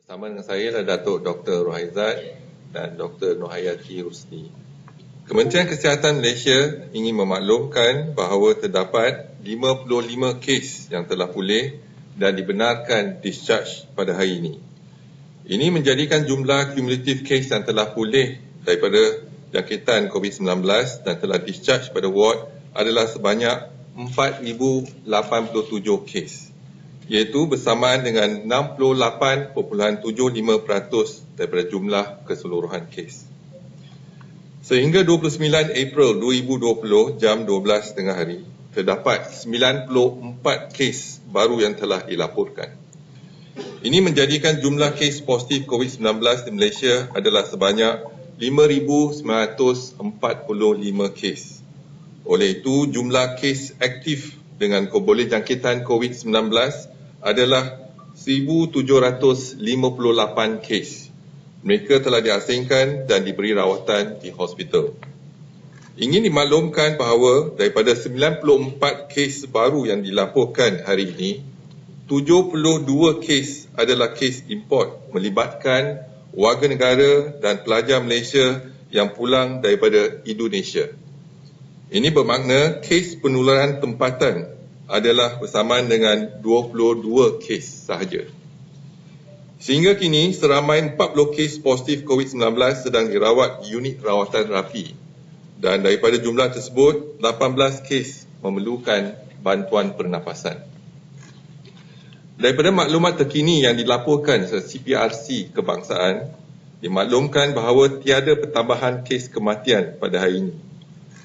Bersama dengan saya adalah Datuk Dr. Rohaizat dan Dr. Nurhayati Rusdi. Kementerian Kesihatan Malaysia ingin memaklumkan bahawa terdapat 55 kes yang telah pulih dan dibenarkan discharge pada hari ini. Ini menjadikan jumlah kumulatif kes yang telah pulih daripada jangkitan COVID-19 dan telah discharge pada ward adalah sebanyak 4,087 kes, iaitu bersamaan dengan 68.75% daripada jumlah keseluruhan kes. Sehingga 29 April 2020 jam 12 tengah hari, terdapat 94 kes baru yang telah dilaporkan. Ini menjadikan jumlah kes positif COVID-19 di Malaysia adalah sebanyak 5,945 kes. Oleh itu, jumlah kes aktif dengan boleh jangkitan COVID-19 adalah 1,758 kes. Mereka telah diasingkan dan diberi rawatan di hospital. Ingin dimaklumkan bahawa daripada 94 kes baru yang dilaporkan hari ini, 72 kes adalah kes import melibatkan warga negara dan pelajar Malaysia yang pulang daripada Indonesia. Ini bermakna kes penularan tempatan adalah bersamaan dengan 22 kes sahaja. Sehingga kini, seramai 40 kes positif COVID-19 sedang dirawat di unit rawatan rapi. Dan daripada jumlah tersebut, 18 kes memerlukan bantuan pernafasan. Daripada maklumat terkini yang dilaporkan oleh CPRC Kebangsaan, dimaklumkan bahawa tiada pertambahan kes kematian pada hari ini.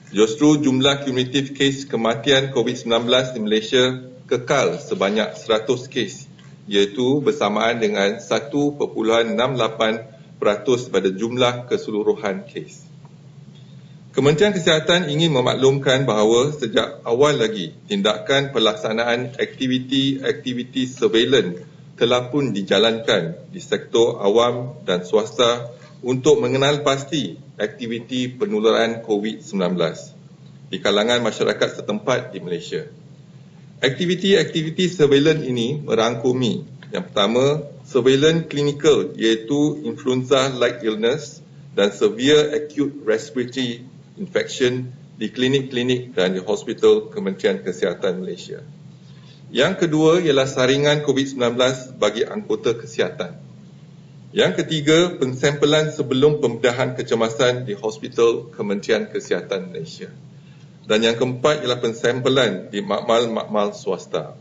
Justru jumlah kumulatif kes kematian COVID-19 di Malaysia kekal sebanyak 100 kes, iaitu bersamaan dengan 1.68% pada jumlah keseluruhan kes. Kementerian Kesihatan ingin memaklumkan bahawa sejak awal lagi tindakan pelaksanaan aktiviti surveillance telah pun dijalankan di sektor awam dan swasta untuk mengenal pasti aktiviti penularan COVID-19 di kalangan masyarakat setempat di Malaysia. Aktiviti surveillance ini merangkumi yang pertama, surveillance klinikal iaitu influenza-like illness dan severe acute respiratory infection di klinik-klinik dan di hospital Kementerian Kesihatan Malaysia. Yang kedua ialah saringan COVID-19 bagi anggota kesihatan. Yang ketiga, pensampelan sebelum pembedahan kecemasan di hospital Kementerian Kesihatan Malaysia. Dan yang keempat ialah pensampelan di makmal-makmal swasta.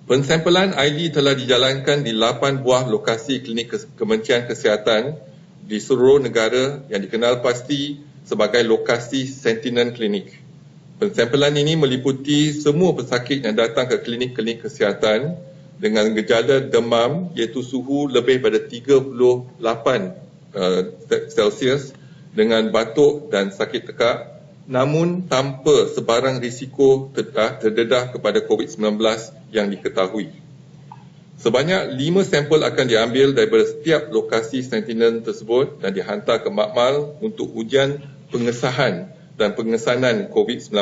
Pensampelan ID telah dijalankan di 8 buah lokasi klinik Kementerian Kesihatan di seluruh negara yang dikenal pasti sebagai lokasi Sentinel Clinic. Pensampelan ini meliputi semua pesakit yang datang ke klinik-klinik kesihatan dengan gejala demam iaitu suhu lebih pada 38 Celsius dengan batuk dan sakit tekak namun tanpa sebarang risiko terdedah kepada COVID-19 yang diketahui. Sebanyak 5 sampel akan diambil daripada setiap lokasi Sentinel tersebut dan dihantar ke makmal untuk ujian pengesahan dan pengesanan COVID-19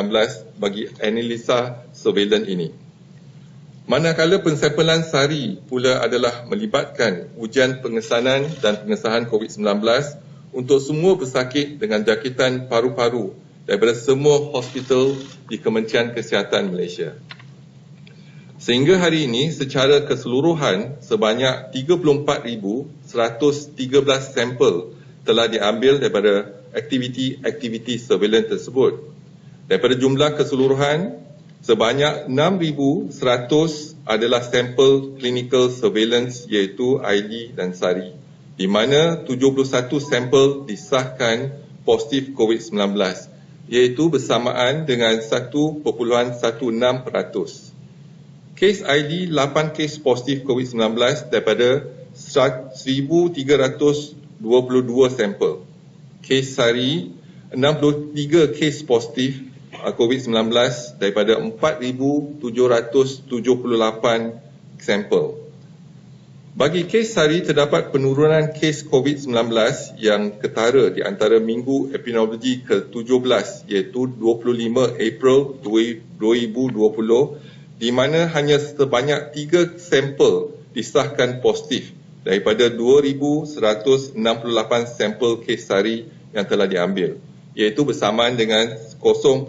bagi analisa surveillance ini. Manakala pensampelan sari pula adalah melibatkan ujian pengesanan dan pengesahan COVID-19 untuk semua pesakit dengan jangkitan paru-paru daripada semua hospital di Kementerian Kesihatan Malaysia. Sehingga hari ini, secara keseluruhan, sebanyak 34,113 sampel telah diambil daripada aktiviti surveillance tersebut. Daripada jumlah keseluruhan, sebanyak 6,100 adalah sampel clinical surveillance iaitu ID dan SARI, di mana 71 sampel disahkan positif COVID-19, iaitu bersamaan dengan 1.16%. Kes ID 8 kes positif COVID-19 daripada 1,322 sampel. Kes SARI 63 kes positif COVID-19 daripada 4,778 sampel. Bagi kes SARI, terdapat penurunan kes COVID-19 yang ketara di antara minggu epidemiologi ke-17 iaitu 25 April 2020 di mana hanya sebanyak 3 sampel disahkan positif daripada 2,168 sampel kes sehari yang telah diambil, iaitu bersamaan dengan 0.14%.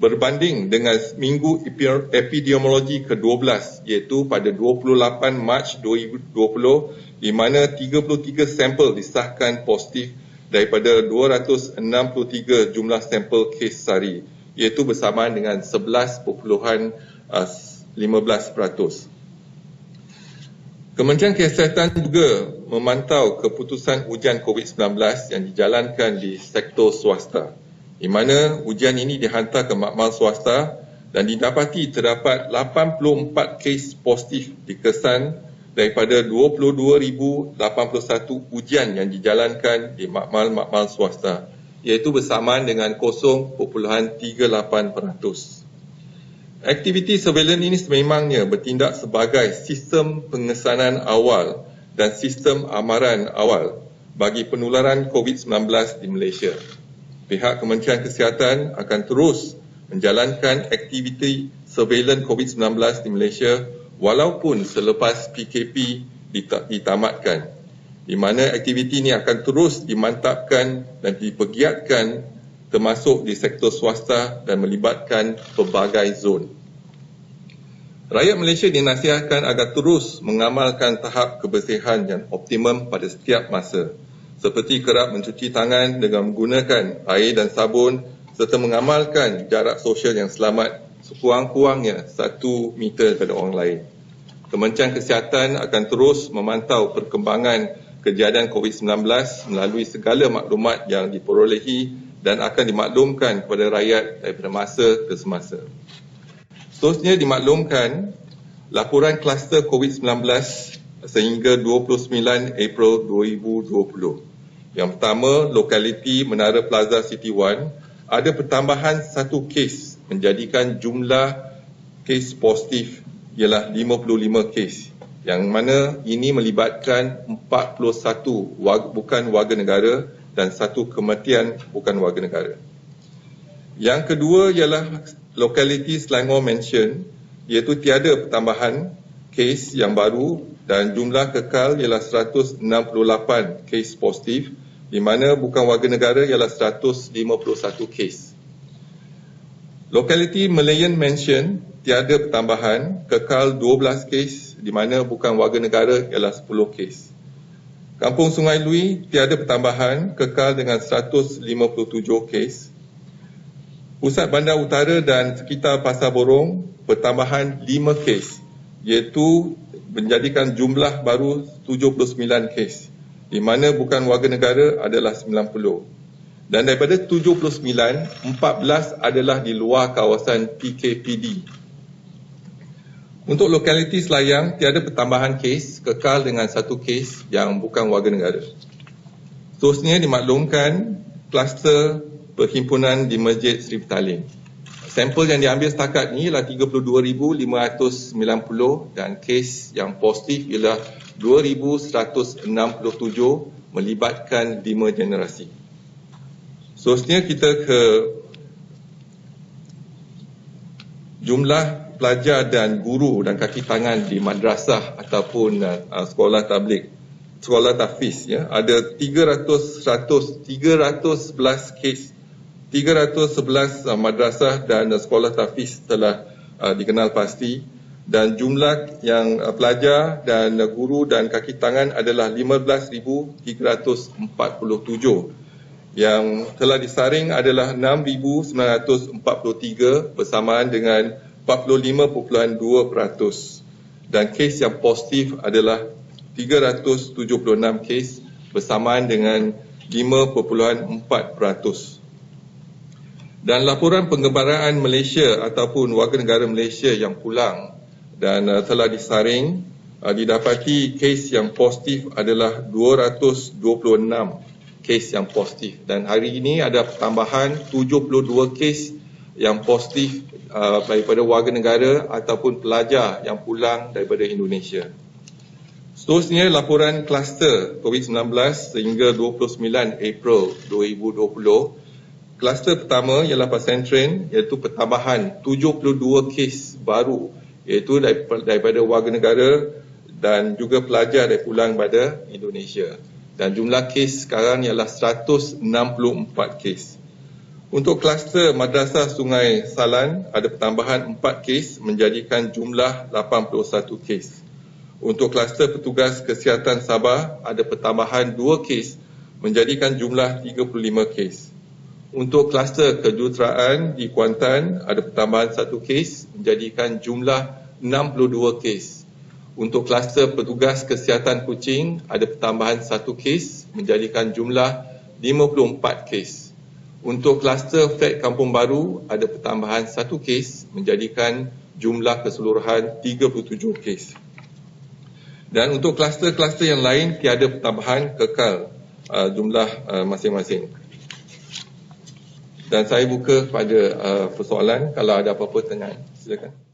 Berbanding dengan minggu epidemiologi ke-12, iaitu pada 28 Mac 2020, di mana 33 sampel disahkan positif daripada 263 jumlah sampel kes sehari, iaitu bersamaan dengan 11.15%. Kementerian Kesihatan juga memantau keputusan ujian COVID-19 yang dijalankan di sektor swasta, di mana ujian ini dihantar ke makmal swasta dan didapati terdapat 84 kes positif dikesan daripada 22,081 ujian yang dijalankan di makmal-makmal swasta, iaitu bersamaan dengan 0.38%. Aktiviti surveillance ini sememangnya bertindak sebagai sistem pengesanan awal dan sistem amaran awal bagi penularan COVID-19 di Malaysia. Pihak Kementerian Kesihatan akan terus menjalankan aktiviti surveillance COVID-19 di Malaysia walaupun selepas PKP ditamatkan, di mana aktiviti ini akan terus dimantapkan dan dipergiatkan termasuk di sektor swasta dan melibatkan pelbagai zon. Rakyat Malaysia dinasihatkan agar terus mengamalkan tahap kebersihan yang optimum pada setiap masa, seperti kerap mencuci tangan dengan menggunakan air dan sabun serta mengamalkan jarak sosial yang selamat sekurang-kurangnya 1 meter daripada orang lain. Kementerian Kesihatan akan terus memantau perkembangan kejadian COVID-19 melalui segala maklumat yang diperolehi dan akan dimaklumkan kepada rakyat daripada masa ke semasa. Seterusnya dimaklumkan laporan kluster COVID-19 sehingga 29 April 2020. Yang pertama, lokaliti Menara Plaza City 1 ada pertambahan 1 kes menjadikan jumlah kes positif ialah 55 kes, yang mana ini melibatkan 41 bukan warga negara dan 1 kematian bukan warga negara. Yang kedua ialah lokaliti Selangor Mansion, iaitu tiada pertambahan kes yang baru dan jumlah kekal ialah 168 kes positif, di mana bukan warga negara ialah 151 kes. Lokaliti Malayan Mansion tiada pertambahan, kekal 12 kes, di mana bukan warga negara ialah 10 kes. Kampung Sungai Lui tiada pertambahan, kekal dengan 157 kes. Pusat Bandar Utara dan sekitar Pasar Borong pertambahan 5 kes, iaitu menjadikan jumlah baru 79 kes, di mana bukan warga negara adalah 90. Dan daripada 79, 14 adalah di luar kawasan PKPD. Untuk lokaliti Selayang, tiada pertambahan kes, kekal dengan 1 kes yang bukan warga negara. Seterusnya dimaklumkan kluster perhimpunan di Masjid Seri Petaling. Sampel yang diambil setakat ini ialah 32,590 dan kes yang positif ialah 2,167 melibatkan 5 generasi. Seterusnya kita ke jumlah pelajar dan guru dan kaki tangan di madrasah ataupun sekolah tabligh, sekolah tahfiz, ya, ada 311 kes, 311 madrasah dan sekolah tahfiz telah dikenal pasti, dan jumlah yang pelajar dan guru dan kaki tangan adalah 15,347. Yang telah disaring adalah 6,943 bersamaan dengan 45.2%, dan kes yang positif adalah 376 kes bersamaan dengan 5.4%. Dan laporan penggembaraan Malaysia ataupun warga negara Malaysia yang pulang dan telah disaring, didapati kes yang positif adalah 226 kes yang positif, dan hari ini ada tambahan 72 kes yang positif daripada warga negara ataupun pelajar yang pulang daripada Indonesia. Seterusnya, laporan kluster COVID-19 sehingga 29 April 2020. Kluster pertama ialah Pasentren, iaitu pertambahan 72 kes baru, iaitu daripada warga negara dan juga pelajar yang pulang pada Indonesia. Dan jumlah kes sekarang ialah 164 kes. Untuk kluster Madrasah Sungai Salan ada pertambahan 4 kes menjadikan jumlah 81 kes. Untuk kluster petugas kesihatan Sabah ada pertambahan 2 kes menjadikan jumlah 35 kes. Untuk kluster kejuruteraan di Kuantan ada pertambahan 1 kes menjadikan jumlah 62 kes. Untuk kluster petugas kesihatan Kuching ada pertambahan 1 kes menjadikan jumlah 54 kes. Untuk kluster flat Kampung Baru ada pertambahan 1 kes menjadikan jumlah keseluruhan 37 kes. Dan untuk kluster-kluster yang lain tiada pertambahan, kekal jumlah masing-masing. Dan saya buka kepada persoalan kalau ada apa-apa tanyaan. Silakan.